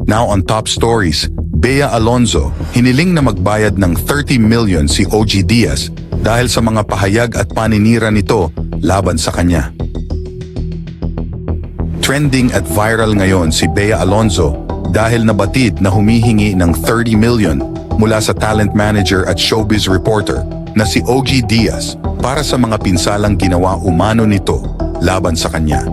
Now on top stories, Bea Alonzo, hiniling na magbayad ng 30 million si OG Diaz dahil sa mga pahayag at paninira nito laban sa kanya. Trending at viral ngayon si Bea Alonzo dahil nabatid na humihingi ng 30 million mula sa talent manager at showbiz reporter na si OG Diaz para sa mga pinsalang ginawa umano nito laban sa kanya.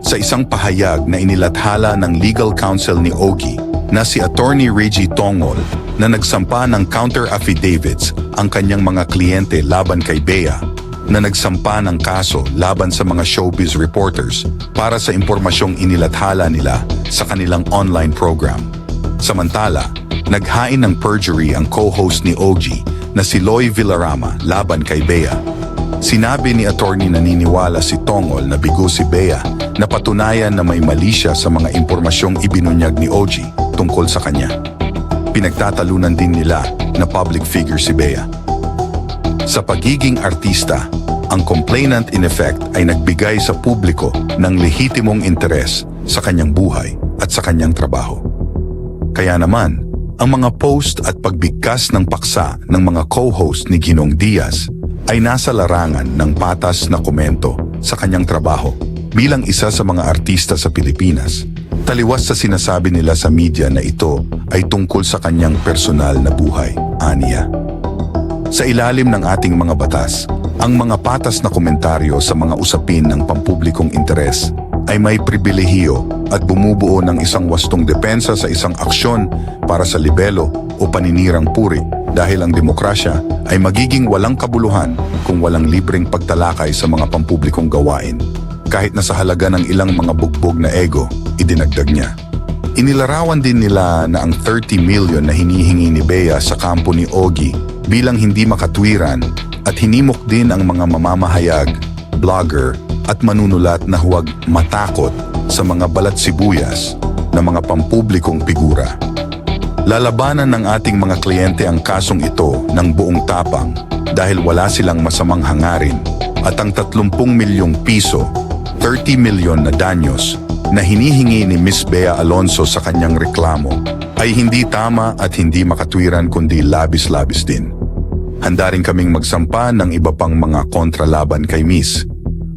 Sa isang pahayag na inilathala ng legal counsel ni Ogie na si Attorney Reggie Tongol na nagsampa ng counter affidavits ang kanyang mga kliyente laban kay Bea na nagsampa ng kaso laban sa mga showbiz reporters para sa impormasyong inilathala nila sa kanilang online program. Samantala, naghain ng perjury ang co-host ni Ogie na si Loy Villarama laban kay Bea. Sinabi ni attorney na naniniwala si Tongol na bigo si Bea na patunayan na may mali siya sa mga impormasyong ibinunyag ni Ogie tungkol sa kanya. Pinagtatalunan din nila na public figure si Bea. Sa pagiging artista, ang complainant in effect ay nagbigay sa publiko ng lehitimong interes sa kanyang buhay at sa kanyang trabaho. Kaya naman, ang mga post at pagbigkas ng paksa ng mga co-host ni Ginong Diaz ay nasa larangan ng patas na komento sa kanyang trabaho bilang isa sa mga artista sa Pilipinas. Taliwas sa sinasabi nila sa media na ito ay tungkol sa kanyang personal na buhay, aniya. Sa ilalim ng ating mga batas, ang mga patas na komentaryo sa mga usapin ng pampublikong interes ay may pribilehiyo at bumubuo ng isang wastong depensa sa isang aksyon para sa libelo o paninirang puri dahil ang demokrasya ay magiging walang kabuluhan kung walang libreng pagtalakay sa mga pampublikong gawain. Kahit na sa halaga ng ilang mga bugbog na ego, idinagdag niya. Inilarawan din nila na ang 30 million na hinihingi ni Bea sa kampo ni Ogie bilang hindi makatwiran at hinimok din ang mga mamamahayag, blogger at manunulat na huwag matakot sa mga balat sibuyas na mga pampublikong figura. Lalabanan ng ating mga kliyente ang kasong ito ng buong tapang dahil wala silang masamang hangarin at ang 30 milyong piso, 30 milyon na danyos na hinihingi ni Miss Bea Alonzo sa kanyang reklamo ay hindi tama at hindi makatwiran kundi labis-labis din. Handa rin kaming magsampa ng iba pang mga kontralaban kay Miss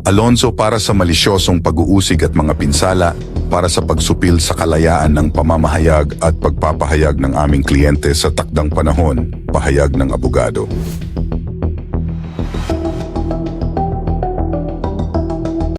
Alonzo para sa malisyosong pag-uusig at mga pinsala para sa pagsupil sa kalayaan ng pamamahayag at pagpapahayag ng aming kliyente sa takdang panahon, pahayag ng abogado.